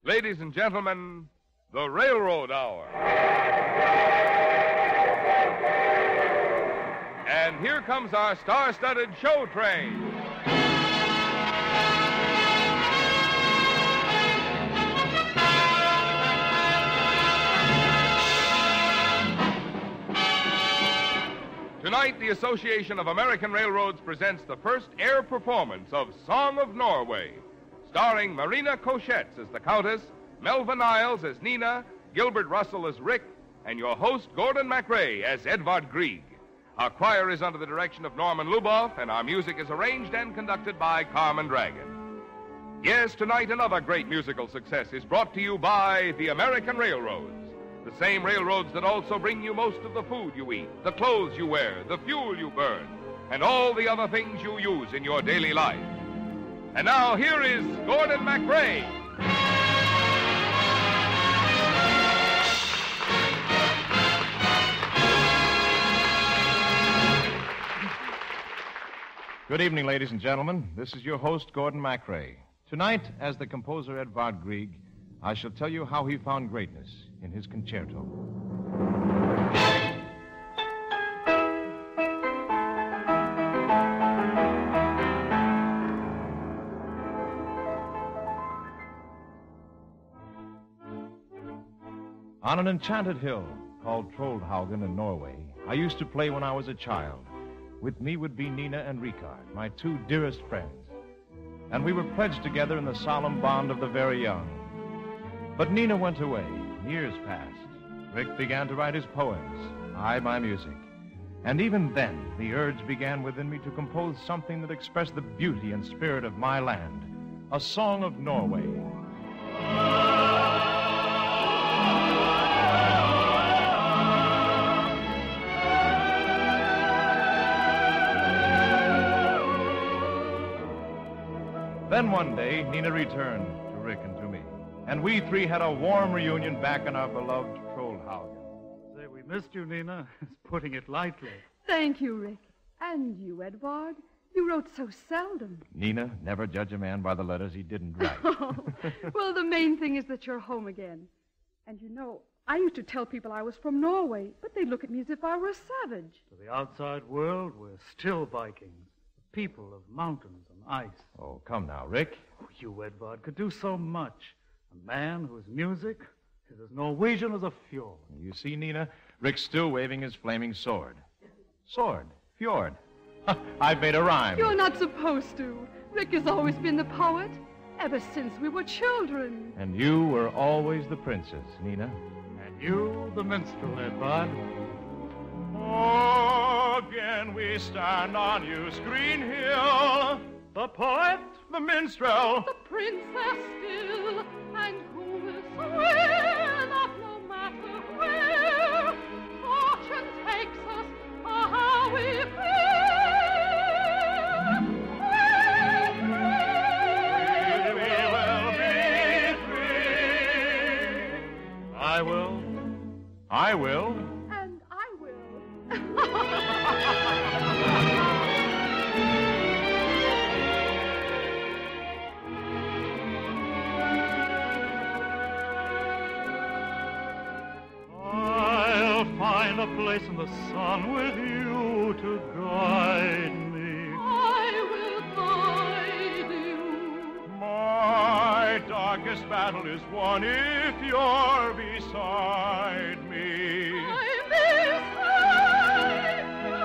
Ladies and gentlemen, the Railroad Hour. And here comes our star-studded show train. Tonight, the Association of American Railroads presents the first air performance of Song of Norway, starring Marina Koschetz as the Countess, Melva Niles as Nina, Gilbert Russell as Rick, and your host, Gordon MacRae, as Edvard Grieg. Our choir is under the direction of Norman Luboff, and our music is arranged and conducted by Carmen Dragon. Yes, tonight another great musical success is brought to you by the American Railroads. The same railroads that also bring you most of the food you eat, the clothes you wear, the fuel you burn, and all the other things you use in your daily life. And now, here is Gordon MacRae. Good evening, ladies and gentlemen. This is your host, Gordon MacRae. Tonight, as the composer Edvard Grieg, I shall tell you how he found greatness in his concerto. On an enchanted hill called Troldhaugen in Norway, I used to play when I was a child. With me would be Nina and Rikard, my two dearest friends. And we were pledged together in the solemn bond of the very young. But Nina went away. Years passed. Rick began to write his poems, I my music. And even then, the urge began within me to compose something that expressed the beauty and spirit of my land, a song of Norway. Then one day, Nina returned to Rick and to me. And we three had a warm reunion back in our beloved Troldhaugen. Say, we missed you, Nina. It's putting it lightly. Thank you, Rick. And you, Edvard. You wrote so seldom. Nina, never judge a man by the letters he didn't write. Oh, well, the main thing is that you're home again. And you know, I used to tell people I was from Norway, but they'd look at me as if I were a savage. To the outside world, we're still Vikings, people of mountains and ice. Oh, come now, Rick. You, Edvard, could do so much. A man whose music is as Norwegian as a fjord. You see, Nina, Rick's still waving his flaming sword. Sword, fjord. I've made a rhyme. You're not supposed to. Rick has always been the poet, ever since we were children. And you were always the princess, Nina. And you, the minstrel, Edvard. Again we stand on Youth's green hill. The poet, the minstrel, the princess still, and who will swear that no matter where fortune takes us or how we fare, we will be free. I will. And I will. Find a place in the sun with you to guide me. I will guide you. My darkest battle is won if you're beside me. I'm beside you.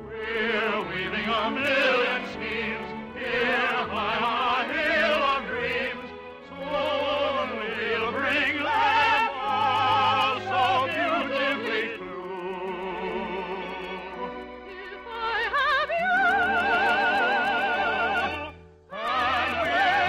We're weaving a million schemes here by our hill of dreams. Soon we'll bring land so beautifully blue. If I have you, And we're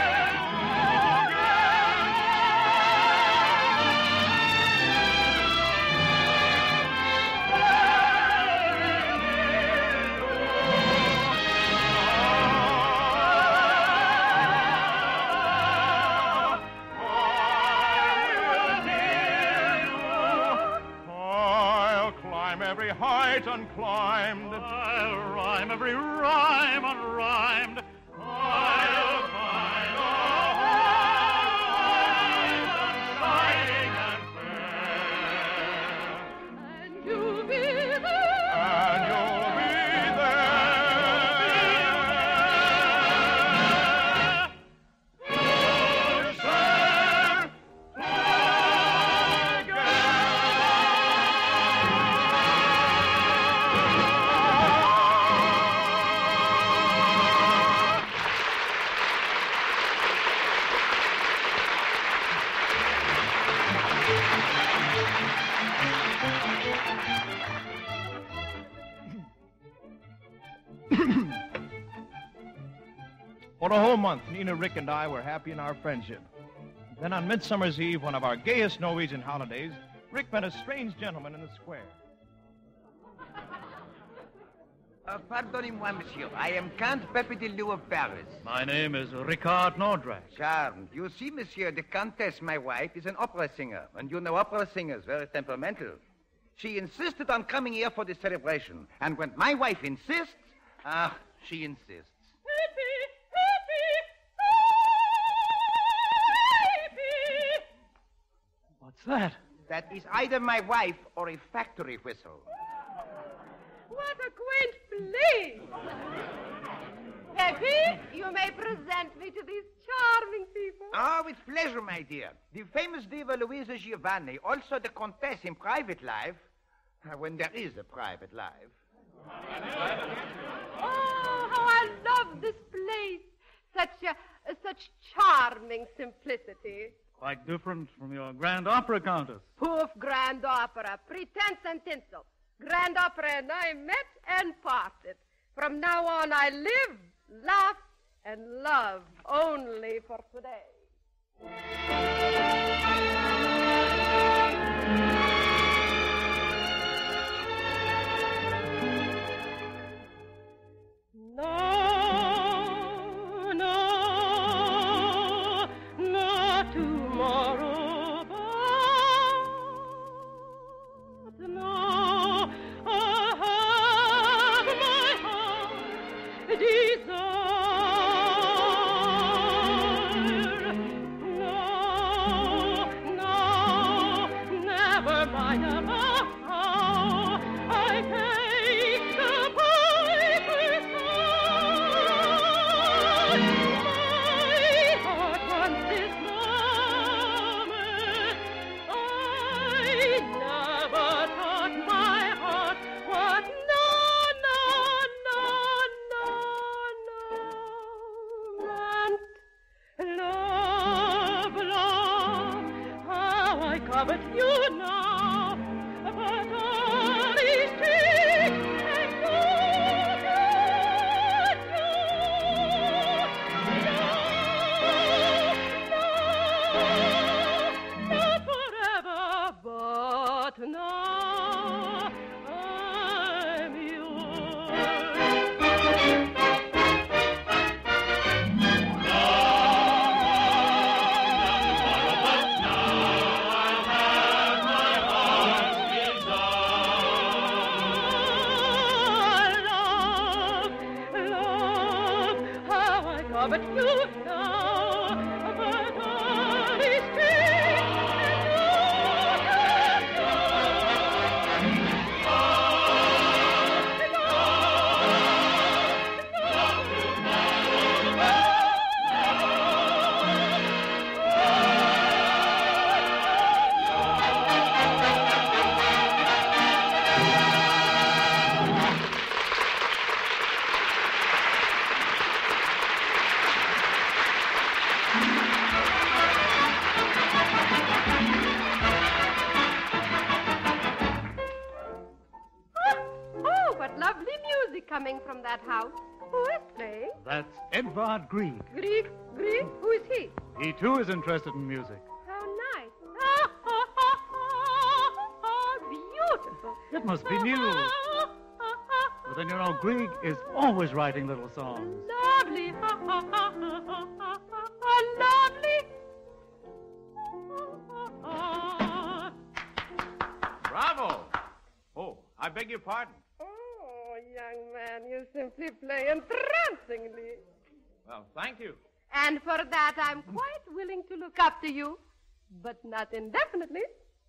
I'll climb every height unclimbed. I'll rhyme every rhyme unrhymed. I'll find a For a whole month, Nina, Rick, and I were happy in our friendship. Then on Midsummer's Eve, one of our gayest Norwegian holidays, Rick met a strange gentleman in the square. Pardonnez-moi, monsieur. I am Count Pepe de Lou of Paris. My name is Ricard Nordrak. Charmed. You see, monsieur, the countess, my wife, is an opera singer. And you know opera singers, very temperamental. She insisted on coming here for the celebration. And when my wife insists, she insists. What's that? That is either my wife or a factory whistle. What a quaint place! Pepe, you may present me to these charming people. Oh, with pleasure, my dear. The famous diva Louisa Giovanni, also the Comtesse in private life, when there is a private life. Oh, how I love this place. Such charming simplicity. Quite different from your Grand Opera Countess. Poof, Grand Opera, pretense and tinsel. Grand Opera and I met and parted. From now on, I live, laugh, and love only for today. No, not tomorrow, but no, I have my heart desire. No, never mind about how I take the piper's side. My heart wants this moment. I never taught my heart what meant love, how I covet you now, but all these tricks and not forever, but now I'm yours. Love, how I covet you now, but all these tricks Oh, what lovely music coming from that house. Who is playing? That's Edvard Grieg. Grieg? Who is he? He, too, is interested in music. How nice. Beautiful. It must be new. But then, you know, Grieg is always writing little songs. Lovely. Lovely. Bravo! Oh, I beg your pardon. Oh, young man, you simply play entrancingly. Well, thank you. And for that, I'm quite willing to look up to you, but not indefinitely.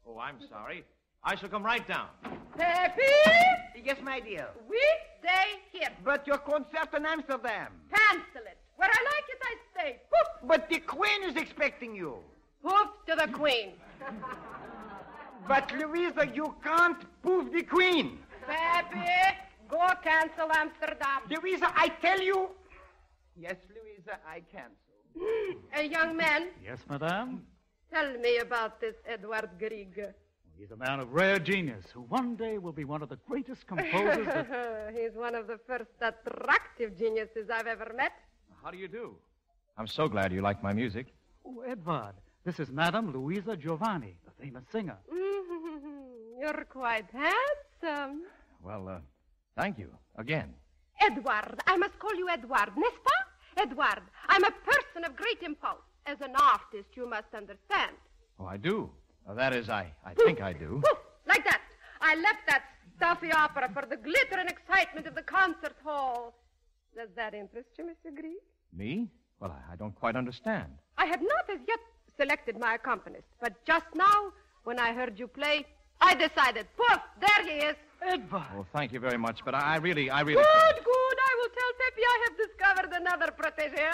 Oh, I'm sorry. I shall come right down. Pepe, Yes, my dear. we stay here. But your concert in Amsterdam. Cancel it. Where I like it, I stay. Poof, But the Queen is expecting you. poof to the Queen. But, Louisa, you can't prove the Queen. Pepe, go cancel Amsterdam. Louisa, I tell you. Yes, Louisa, I cancel. A young man, Yes, madame? tell me about this Edvard Grieg. He's a man of rare genius who one day will be one of the greatest composers that... He's one of the first attractive geniuses I've ever met. How do you do? I'm so glad you like my music. Oh, Edvard, this is Madame Louisa Giovanni, the famous singer. You're quite handsome. Well, thank you. Again. Edward. I must call you Edward, n'est-ce pas? Edward, I'm a person of great impulse. As an artist, you must understand. Oh, I do. That is, I think I do. Like that. I left that stuffy opera for the glitter and excitement of the concert hall. Does that interest you, Mr. Grieg? Me? Well, I don't quite understand. I had not as yet selected my accompanist, but just now, when I heard you play, I decided. Poof, there he is. Edvard! Well, thank you very much, but I really... Good. I will tell Pepe I have discovered another protege.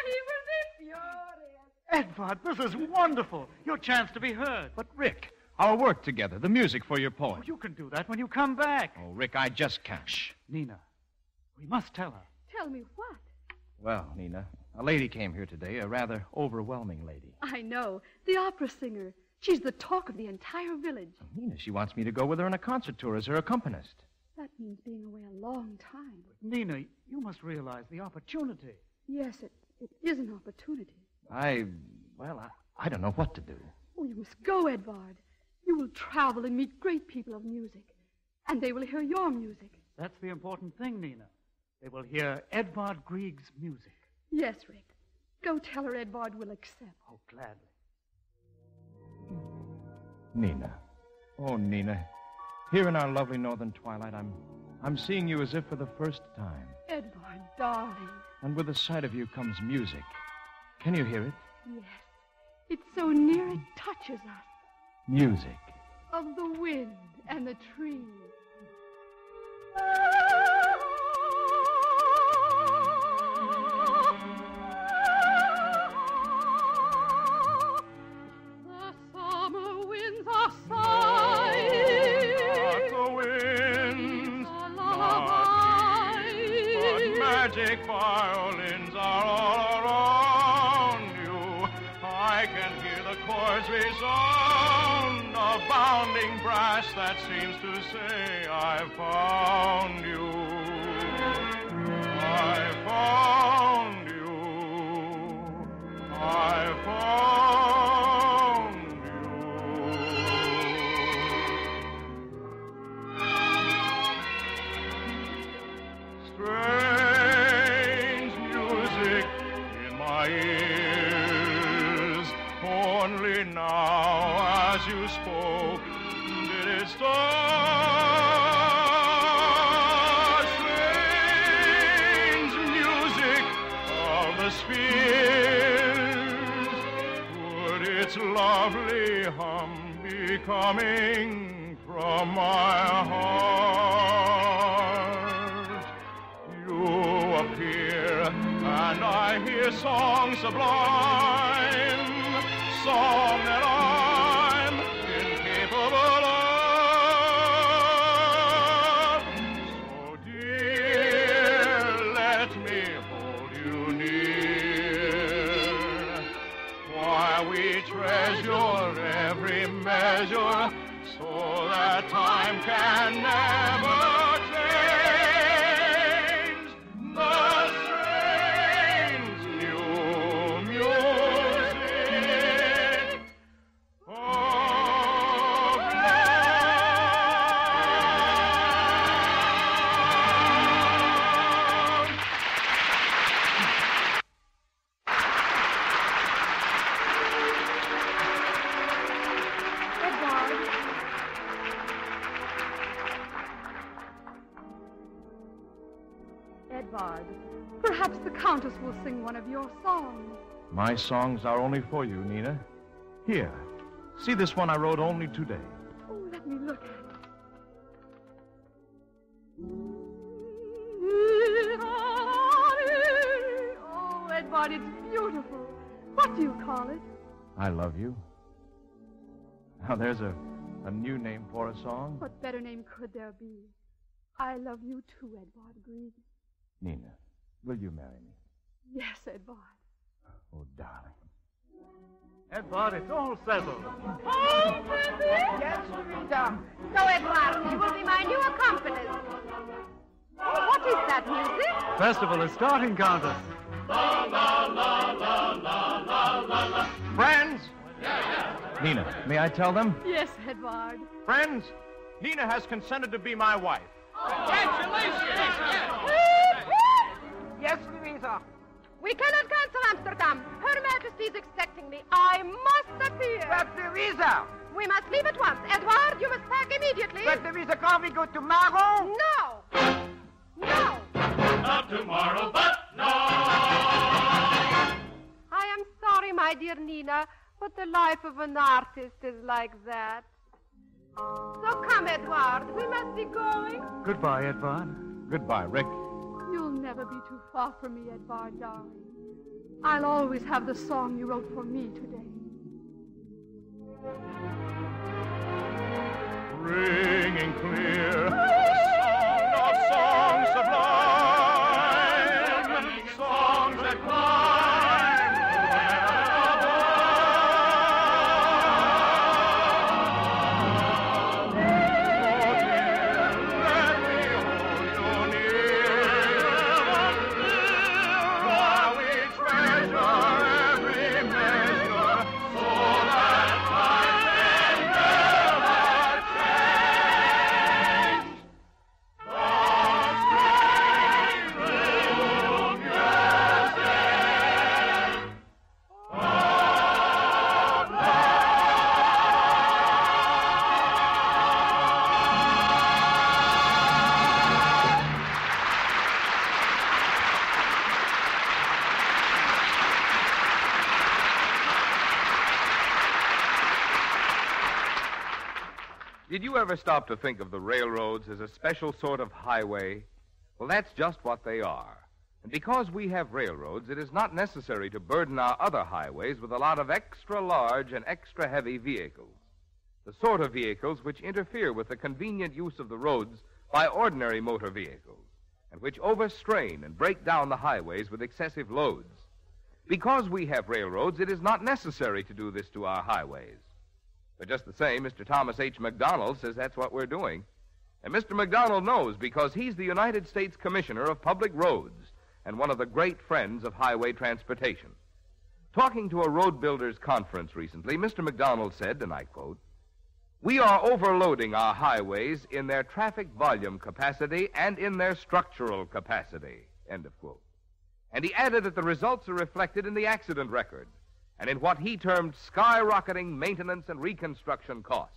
He will be furious. Edvard, this is wonderful. Your chance to be heard. But, Rick, our work together, the music for your poem. Oh, you can do that when you come back. Oh, Rick, I just can't. Shh, Nina. We must tell her. Tell me what? Well, Nina, a lady came here today, a rather overwhelming lady. I know. The opera singer. She's the talk of the entire village. Nina, she wants me to go with her on a concert tour as her accompanist. That means being away a long time. Nina, you must realize the opportunity. Yes, it is an opportunity. I don't know what to do. Oh, you must go, Edvard. You will travel and meet great people of music. And they will hear your music. That's the important thing, Nina. They will hear Edvard Grieg's music. Yes, Rick. Go tell her Edvard will accept. Oh, gladly. Nina. Oh, Nina. Here in our lovely northern twilight, I'm seeing you as if for the first time. Edvard, darling. And with the sight of you comes music. Can you hear it? Yes. It's so near it touches us. Music. Of the wind and the trees. The summer winds are sighing. The winds A lullaby. but magic violins are all around you. I can hear the chords resound, a bounding brass that seems to say, I found you. I found you. I found you. Strange music in my ears. Only now, as you spoke, did it start. Strange music of the spheres. Would its lovely hum be coming from my heart? You appear, and I hear song sublime, song that I'm incapable of. So, dear, let me hold you near, while we treasure every measure, so that time can never change the strange new music of love. Edvard. Edvard, perhaps the Countess will sing one of your songs. My songs are only for you, Nina. Here, see this one I wrote only today. Oh, let me look at it. Oh, Edvard, it's beautiful. What do you call it? I love you. Now, there's a new name for a song. What better name could there be? I love you too, Edvard Grieg. Nina, will you marry me? Yes, Edvard. Oh, darling. Edvard, it's all settled. Oh, Pepe. Yes, Rita. So, Edward, you will be my new accompanist. Oh, what is that music? Festival is starting, Countess. La la la la la la la la. Friends! Nina, may I tell them? Yes, Edward. Friends, Nina has consented to be my wife. Yes, Louisa. We cannot cancel Amsterdam. Her Majesty is expecting me. I must appear. But Louisa. We must leave at once. Edward, you must pack immediately. But Louisa, can't we go tomorrow? No. No. Not tomorrow, but now. I am sorry, my dear Nina, but the life of an artist is like that. So come, Edward. We must be going. Goodbye, Edvard. Goodbye, Rick. You'll never be too far from me, Edvard, darling. I'll always have the song you wrote for me today. Ringing clear, song of songs sublime, songs that climb forever. Oh, dear, let me hold you near, while we treasure every measure, so that time may never change. Did you ever stop to think of the railroads as a special sort of highway? Well, that's just what they are. And because we have railroads, it is not necessary to burden our other highways with a lot of extra large and extra heavy vehicles. The sort of vehicles which interfere with the convenient use of the roads by ordinary motor vehicles, and which overstrain and break down the highways with excessive loads. Because we have railroads, it is not necessary to do this to our highways. But just the same, Mr. Thomas H. McDonald says that's what we're doing. And Mr. McDonald knows because he's the United States Commissioner of Public Roads and one of the great friends of highway transportation. Talking to a road builders conference recently, Mr. McDonald said, and I quote, "We are overloading our highways in their traffic volume capacity and in their structural capacity," end of quote. And he added that the results are reflected in the accident record and in what he termed skyrocketing maintenance and reconstruction costs.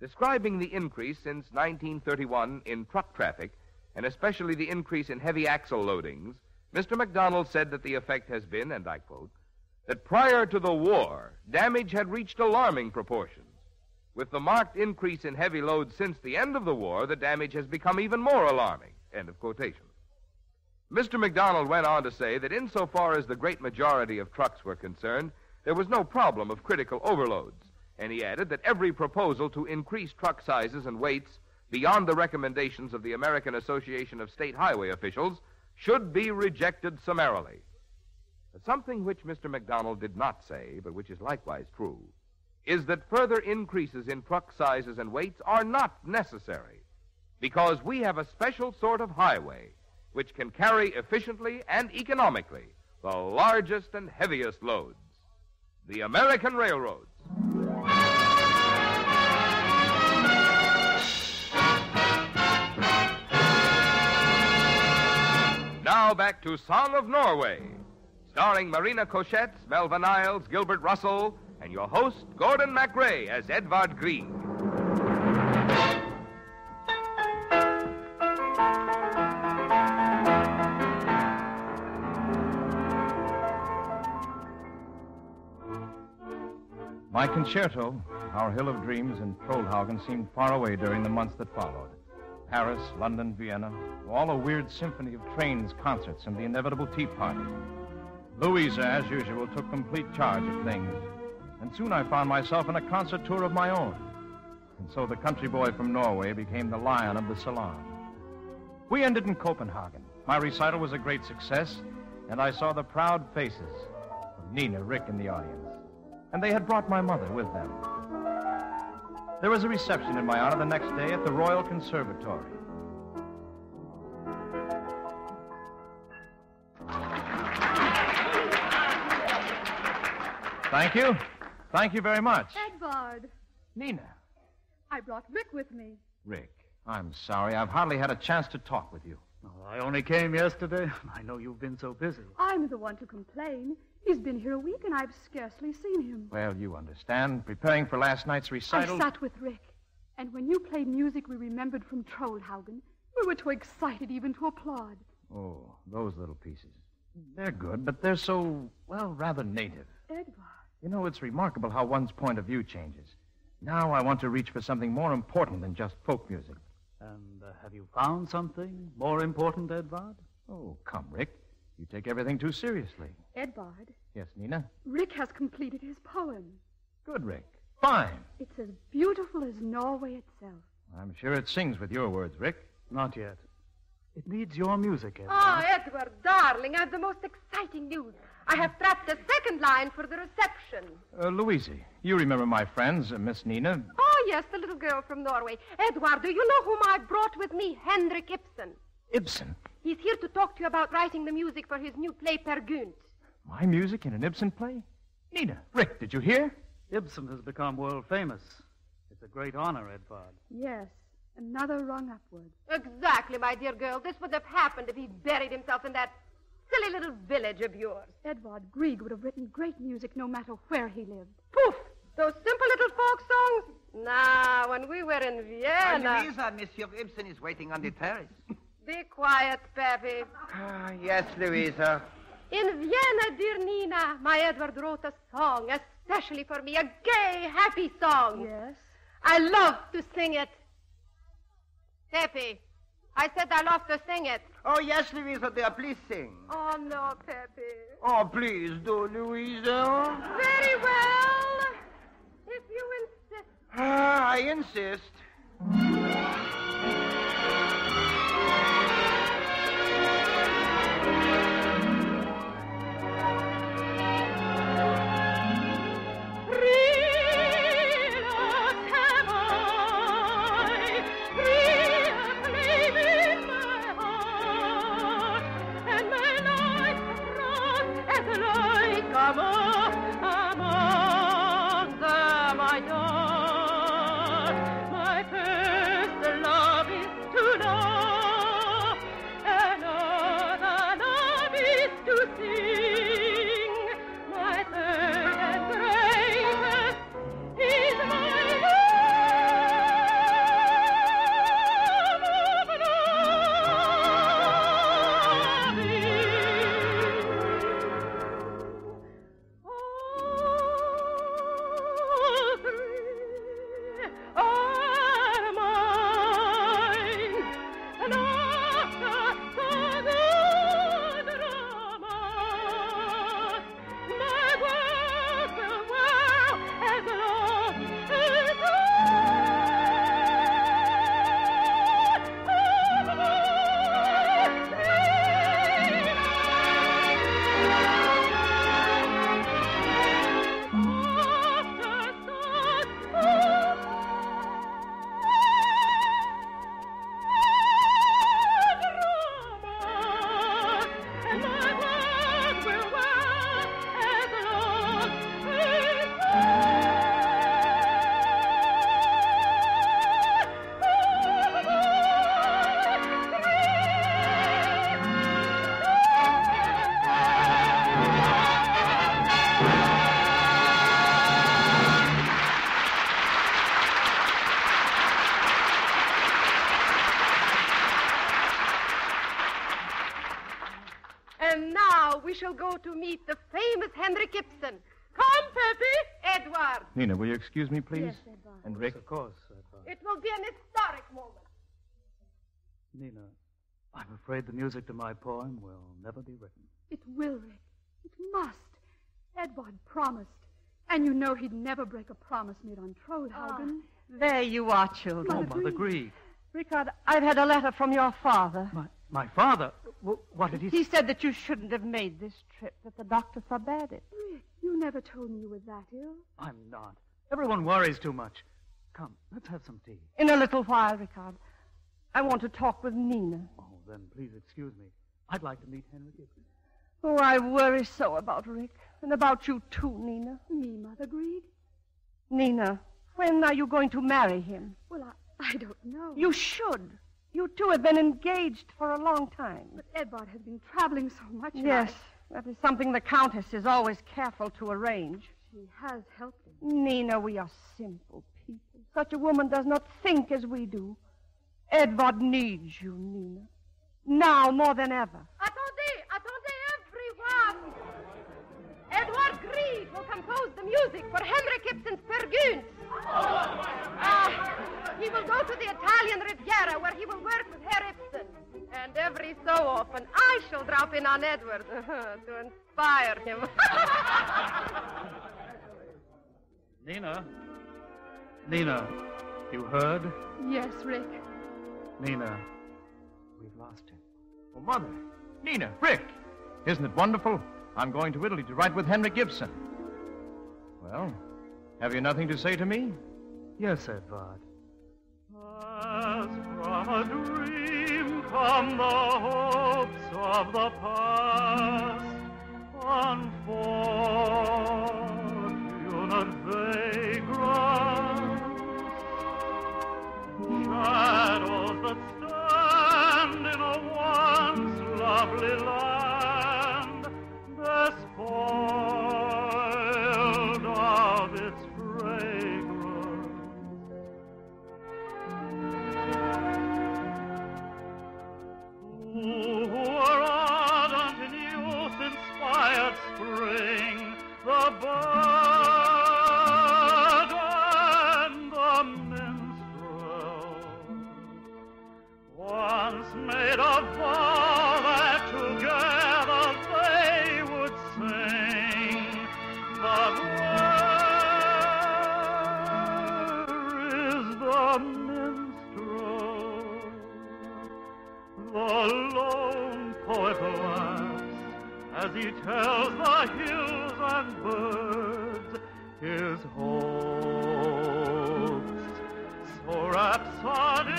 Describing the increase since 1931 in truck traffic, and especially the increase in heavy axle loadings, Mr. McDonald said that the effect has been, and I quote, that prior to the war, damage had reached alarming proportions. With the marked increase in heavy loads since the end of the war, the damage has become even more alarming, end of quotation. Mr. McDonald went on to say that insofar as the great majority of trucks were concerned, there was no problem of critical overloads. And he added that every proposal to increase truck sizes and weights beyond the recommendations of the American Association of State Highway Officials should be rejected summarily. But something which Mr. McDonald did not say, but which is likewise true, is that further increases in truck sizes and weights are not necessary, because we have a special sort of highway which can carry efficiently and economically the largest and heaviest loads, the American railroads. Now back to Song of Norway, starring Marina Koschetz, Melva Niles, Gilbert Russell, and your host, Gordon MacRae, as Edvard Grieg. My concerto, Our Hill of Dreams, and Trollhaugen seemed far away during the months that followed. Paris, London, Vienna, all a weird symphony of trains, concerts, and the inevitable tea party. Louisa, as usual, took complete charge of things, and soon I found myself in a concert tour of my own. And so the country boy from Norway became the lion of the salon. We ended in Copenhagen. My recital was a great success, and I saw the proud faces of Nina, Rick, and the audience. And they had brought my mother with them. There was a reception in my honor the next day at the Royal Conservatory. Thank you. Thank you very much. Edvard, Nina. I brought Rick with me. Rick, I'm sorry. I've hardly had a chance to talk with you. Oh, I only came yesterday. I know you've been so busy. I'm the one to complain. He's been here a week, and I've scarcely seen him. Well, you understand. Preparing for last night's recital. I sat with Rick, and when you played music we remembered from Trollhaugen, we were too excited even to applaud. Oh, those little pieces. They're good, but they're so, well, rather native. Edvard. You know, it's remarkable how one's point of view changes. Now I want to reach for something more important than just folk music. And have you found something more important, Edvard? Oh, come, Rick. You take everything too seriously. Edvard, Yes, Nina? Rick has completed his poem. Good, Rick. Fine. It's as beautiful as Norway itself. I'm sure it sings with your words, Rick. Not yet. It needs your music, Edvard. Oh, Edward, darling, I have the most exciting news. I have trapped a second line for the reception. Louise, you remember my friends, Miss Nina? Oh, yes, the little girl from Norway. Edward, do you know whom I brought with me? Henrik Ibsen. Ibsen. He's here to talk to you about writing the music for his new play, Per Gynt. My music in an Ibsen play? Nina, Rick, did you hear? Ibsen has become world famous. It's a great honor, Edvard. Yes, another rung upward. Exactly, my dear girl. This would have happened if he'd buried himself in that silly little village of yours. Edvard Grieg would have written great music no matter where he lived. Poof! Those simple little folk songs? Nah, when we were in Vienna... Louisa, Monsieur Ibsen is waiting on the terrace. Be quiet, Peppy. Yes, Louisa. In Vienna, dear Nina, my Edward wrote a song especially for me, a gay, happy song. Yes? I love to sing it. Peppy, I said I love to sing it. Oh, yes, Louisa, dear, please sing. Oh, no, Peppy. Oh, please do, Louisa. Very well. If you insist. I insist. Among them I dance. My first love is to know. Another love is to sing. My third and greatest is my love of loving. And now we shall go to meet the famous Henrik Ibsen. Come, Peppy, Edward. Nina, will you excuse me, please? Yes, Edvard. And Rick? Of course, Edvard. It will be an historic moment. Nina, I'm afraid the music to my poem will never be written. It will, Rick. It must. Edvard promised. And you know he'd never break a promise made on Trollhaugen. There you are, children. Oh, Mother Grieg. Rickard, I've had a letter from your father. My father? What did he say? He said that you shouldn't have made this trip, that the doctor forbade it. Rick, you never told me you were that ill. I'm not. Everyone worries too much. Come, let's have some tea. In a little while, Rickard. I want to talk with Nina. Oh, then please excuse me. I'd like to meet Henrik Ibsen. Oh, I worry so about Rick. And about you, too, Nina. Me, Mother Greig? Nina, when are you going to marry him? Well, I don't know. You should. You two have been engaged for a long time. But Edvard has been traveling so much. Yes, that is something the Countess is always careful to arrange. She has helped him. Nina, we are simple people. Such a woman does not think as we do. Edvard needs you, Nina. Now more than ever. Attendez, everyone! Edvard Grieg will compose the music for Henrik Ibsen's Peer Gynt. He will go to the Italian Riviera where he will work with Herr Ibsen. And every so often, I shall drop in on Edward to inspire him. Nina, you heard? Yes, Rick. Nina, we've lost him. Oh, Mother. Nina, Rick. Isn't it wonderful? I'm going to Italy to write with Henrik Ibsen. Well, have you nothing to say to me? Yes, Edvard. As from a dream come the hopes of the past, unfortunate vagrants, shadows that stand in a once lovely land, despoiled of its fragrance. Who were ardent in youth, inspired spring, the bird and the minstrel, once made a vow that together they would sing. But where is the minstrel? The lone poet laughs as he tells the hills and birds his hopes so rhapsodic.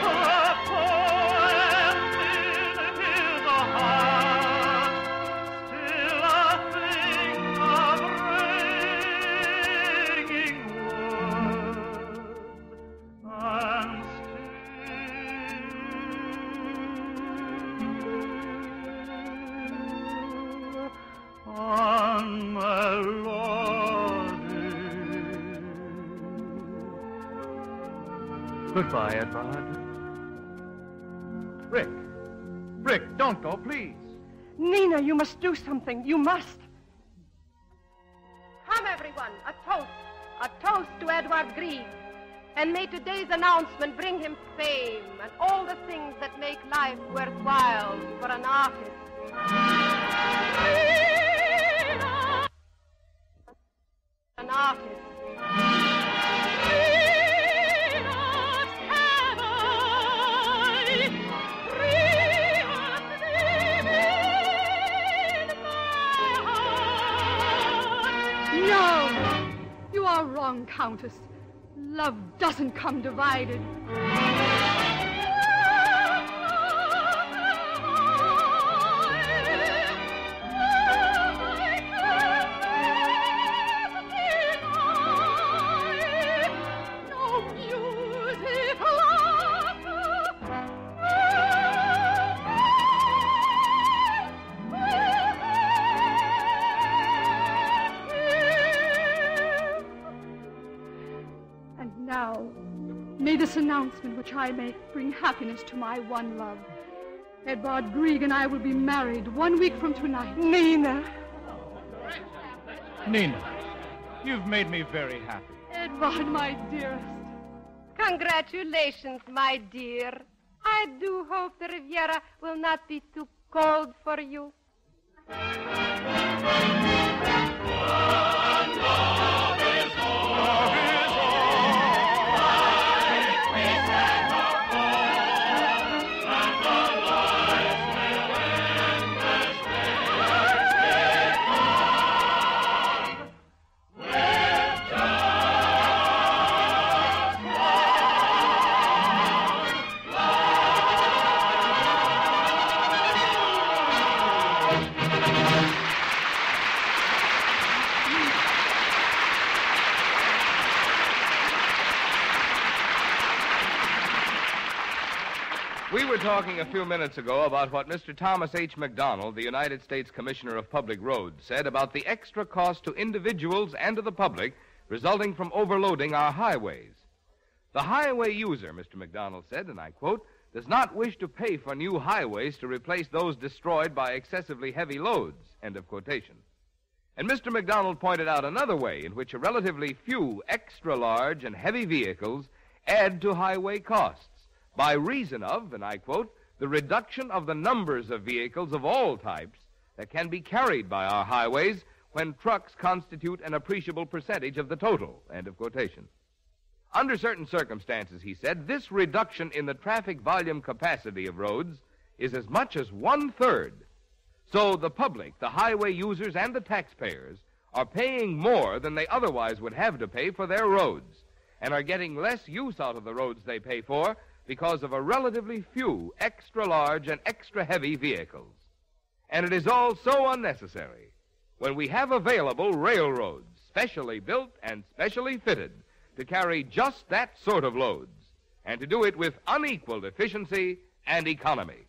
The poem in his heart, still a thing of ringing words, and still on melody. Goodbye, Edvard. Rick. Rick, don't go, please. Nina, you must do something. You must. Come, everyone, a toast to Edvard Grieg. And may today's announcement bring him fame and all the things that make life worthwhile for an artist. An artist. No, you are wrong, Countess. Love doesn't come divided. May this announcement which I make bring happiness to my one love. Edvard Grieg and I will be married 1 week from tonight. Nina. Nina, you've made me very happy. Edvard, my dearest. Congratulations, my dear. I do hope the Riviera will not be too cold for you. We were talking a few minutes ago about what Mr. Thomas H. McDonald, the United States Commissioner of Public Roads, said about the extra cost to individuals and to the public resulting from overloading our highways. The highway user, Mr. McDonald said, and I quote, does not wish to pay for new highways to replace those destroyed by excessively heavy loads, end of quotation. And Mr. McDonald pointed out another way in which a relatively few extra-large and heavy vehicles add to highway costs by reason of, and I quote, the reduction of the numbers of vehicles of all types that can be carried by our highways when trucks constitute an appreciable percentage of the total, end of quotation. Under certain circumstances, he said, this reduction in the traffic volume capacity of roads is as much as 1/3. So the public, the highway users, and the taxpayers are paying more than they otherwise would have to pay for their roads and are getting less use out of the roads they pay for because of a relatively few extra-large and extra-heavy vehicles. And it is all so unnecessary when we have available railroads, specially built and specially fitted to carry just that sort of loads and to do it with unequaled efficiency and economy.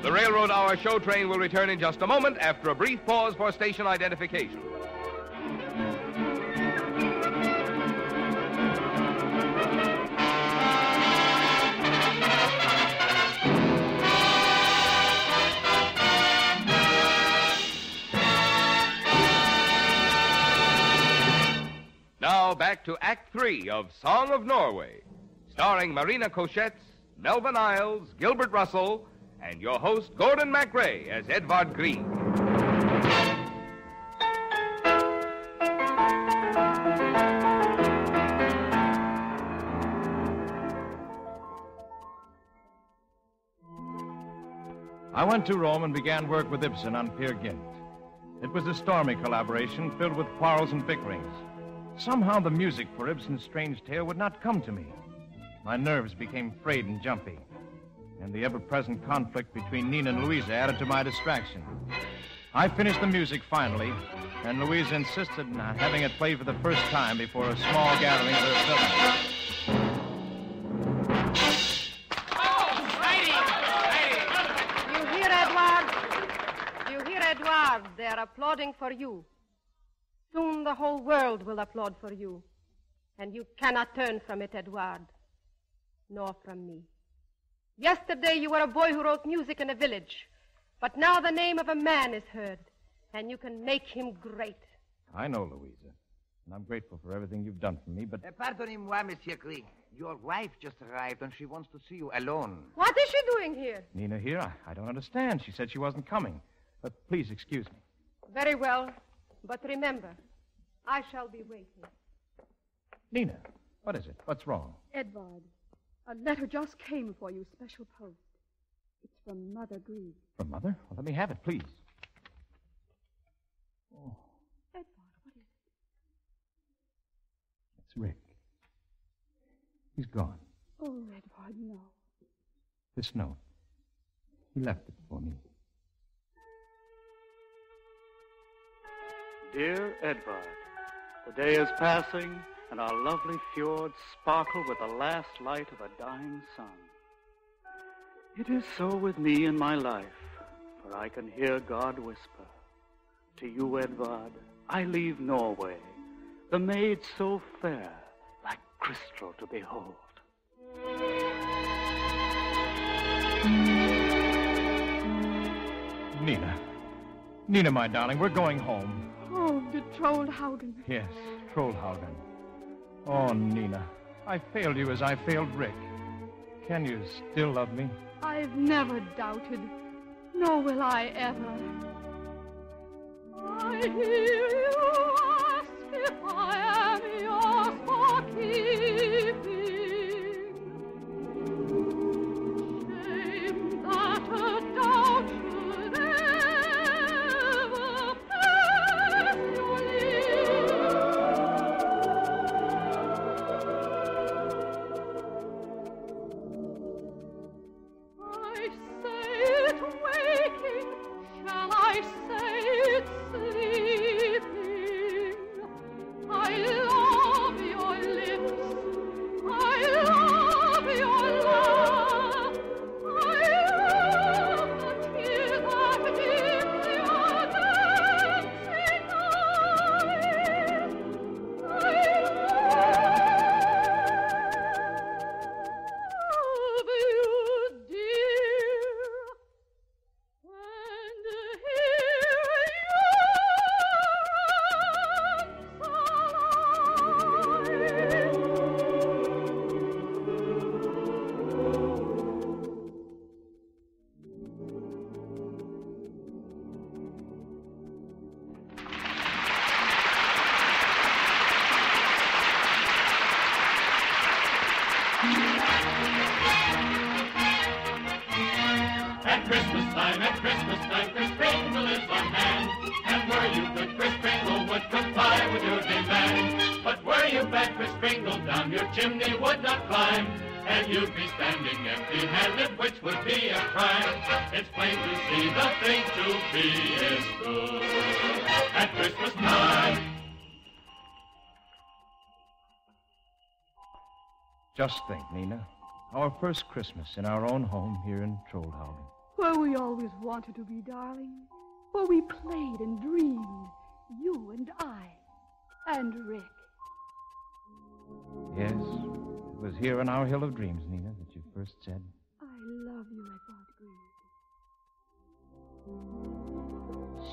The Railroad Hour show train will return in just a moment after a brief pause for station identification. Now back to Act 3 of Song of Norway, starring Marina Koschetz, Melvin Isles, Gilbert Russell, and your host, Gordon MacRae, as Edvard Grieg. I went to Rome and began work with Ibsen on Peer Gynt. It was a stormy collaboration filled with quarrels and bickerings. Somehow the music for Ibsen's strange tale would not come to me. My nerves became frayed and jumpy, and the ever-present conflict between Nina and Louisa added to my distraction. I finished the music finally, and Louisa insisted on having it played for the first time before a small gathering of her fellows. You hear, Edward? You hear, Edward? They're applauding for you. Soon the whole world will applaud for you. And you cannot turn from it, Edward. Nor from me. Yesterday you were a boy who wrote music in a village. But now the name of a man is heard. And you can make him great. I know, Louisa. And I'm grateful for everything you've done for me, but... Pardonnez-moi, Monsieur Grieg. Your wife just arrived and she wants to see you alone. What is she doing here? Nina here? I don't understand. She said she wasn't coming. But please excuse me. Very well. But remember, I shall be waiting. Nina, what is it? What's wrong? Edvard, a letter just came for you, special post. It's from Mother Grieg. From Mother? Well, let me have it, please. Oh. Edvard, what is it? It's Rick. He's gone. Oh, Edvard, no. This note. He left it for me. Dear Edvard, the day is passing, and our lovely fjords sparkle with the last light of a dying sun. It is so with me in my life, for I can hear God whisper, to you, Edvard, I leave Norway, the maid so fair, like crystal to behold. Nina, my darling, we're going home. Oh, the Trollhaugen. Yes, Trollhaugen. Oh, Nina, I failed you as I failed Rick. Can you still love me? I've never doubted, nor will I ever. I hear you ask if I am yours for keeping. Shame that a doubt should ever pass your lips. I say it waking, shall I say it sleeping? At Christmas time, Kris Kringle is the man. And were you good, Kris Kringle would comply with your demand. But were you bad, Kris Kringle, down your chimney would not climb. And you'd be standing empty-handed, which would be a crime. It's plain to see the thing to be is good at Christmas time. Just think, Nina. Our first Christmas in our own home here in Troldhaugen. Where we always wanted to be, darling. Where we played and dreamed. You and I. And Rick. Yes, it was here on our Hill of Dreams, Nina, that you first said, I love you, Edvard Grieg.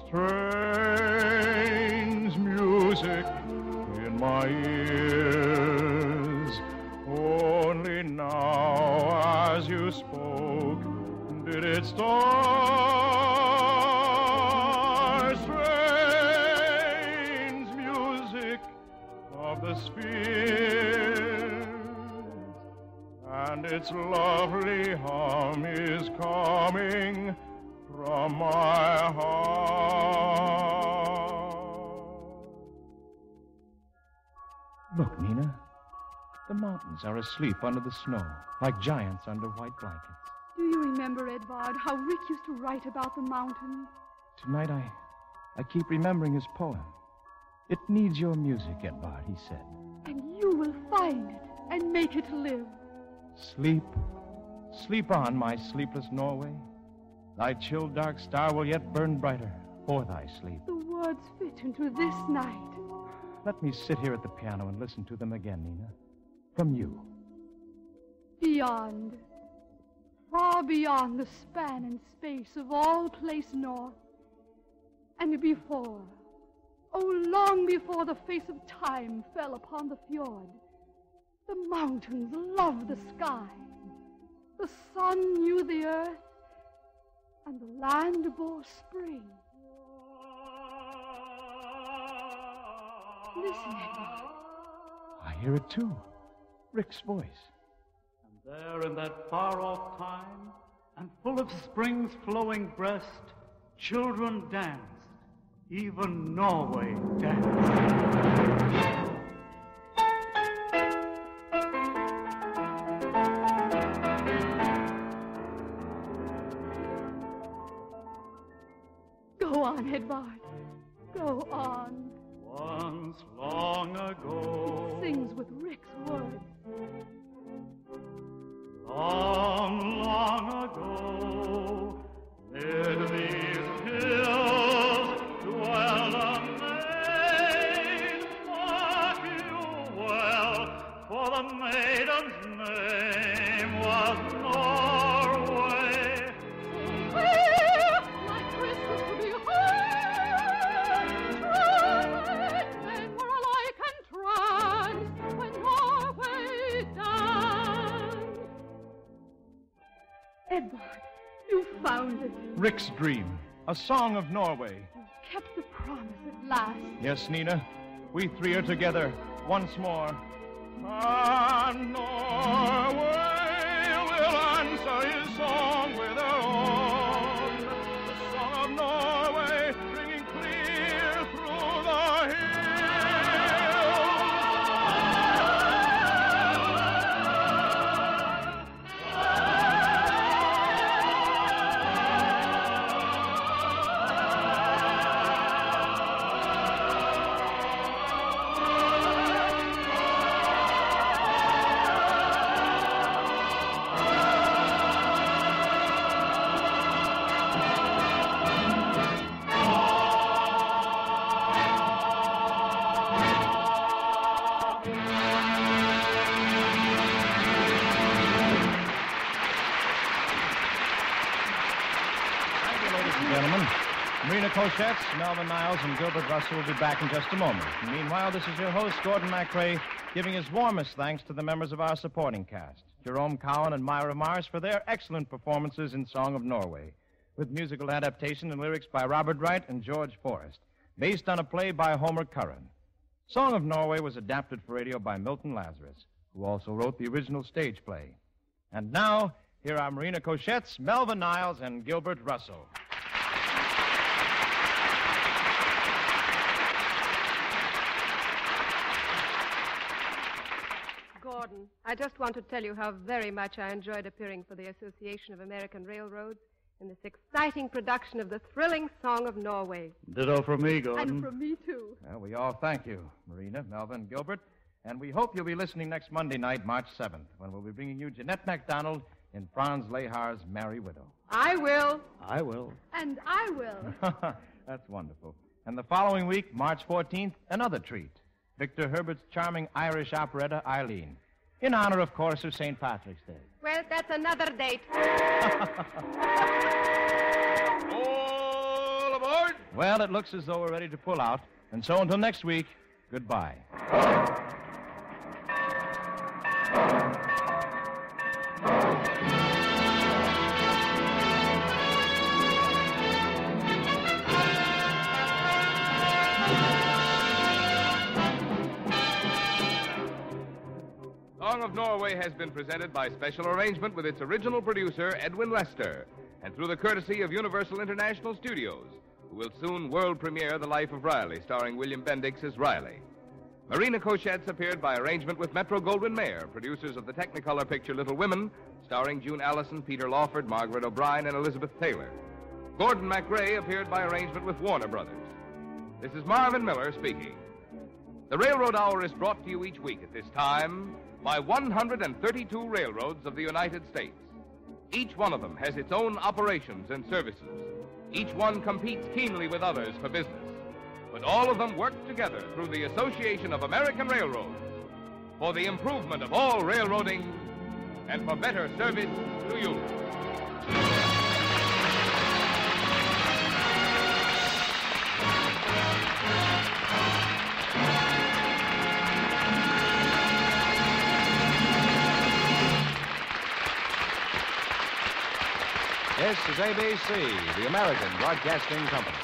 strange music in my ears. Only now, as you spoke, did it start. Strange music of the spheres, and its lovely hum is coming from my heart. Look, Nina. The mountains are asleep under the snow, like giants under white blankets. Do you remember, Edvard, how Rick used to write about the mountains? Tonight, I keep remembering his poem. It needs your music, Edvard, he said. And you will find it and make it live. Sleep, sleep on, my sleepless Norway. Thy chill dark star will yet burn brighter for thy sleep. The words fit into this night. Let me sit here at the piano and listen to them again, Nina. From you. Beyond, far beyond the span and space of all place north, and before, oh, long before the face of time fell upon the fjord, the mountains loved the sky, the sun knew the earth, and the land bore spring. Listen, Edvard. I hear it too. Rick's voice. And there in that far-off time, and full of spring's flowing breast, children danced, even Norway danced. Go on, Edvard. Go on. Once long ago. He sings with Rick's words. Long, long ago, mid these hills dwelled a maid. Mark you well, for the maiden's name was Norway. Where my Christmas to be heard, trumpet men were alike entranced when Norway danced. Edvard, you found it. Rick's Dream, a song of Norway. You kept the promise at last. Yes, Nina, we three are together once more. And Norway will answer his song with her own. The song of Norway ringing clear through the Marina Koschetz, Melvin Niles, and Gilbert Russell will be back in just a moment. Meanwhile, this is your host, Gordon MacRae, giving his warmest thanks to the members of our supporting cast, Jerome Cowan and Myra Mars, for their excellent performances in Song of Norway, with musical adaptation and lyrics by Robert Wright and George Forrest, based on a play by Homer Curran. Song of Norway was adapted for radio by Milton Lazarus, who also wrote the original stage play. And now, here are Marina Cochette's Melvin Niles and Gilbert Russell. Gordon, I just want to tell you how very much I enjoyed appearing for the Association of American Railroads in this exciting production of the thrilling Song of Norway. Ditto from me, Gordon. And from me, too. Well, we all thank you, Marina, Melvin, Gilbert. And we hope you'll be listening next Monday night, March 7th, when we'll be bringing you Jeanette MacDonald in Franz Lehar's Merry Widow. I will. I will. And I will. That's wonderful. And the following week, March 14th, another treat. Victor Herbert's charming Irish operetta, Eileen. In honor, of course, of St. Patrick's Day. Well, that's another date. All aboard! Well, it looks as though we're ready to pull out. And so until next week, goodbye. Song of Norway has been presented by special arrangement with its original producer, Edwin Lester, and through the courtesy of Universal International Studios, who will soon world premiere The Life of Riley, starring William Bendix as Riley. Marina Cochette's appeared by arrangement with Metro-Goldwyn-Mayer, producers of the Technicolor picture Little Women, starring June Allison, Peter Lawford, Margaret O'Brien, and Elizabeth Taylor. Gordon MacRae appeared by arrangement with Warner Brothers. This is Marvin Miller speaking. The Railroad Hour is brought to you each week at this time by 132 railroads of the United States. Each one of them has its own operations and services. Each one competes keenly with others for business. But all of them work together through the Association of American Railroads for the improvement of all railroading and for better service to you. This is ABC, the American Broadcasting Company.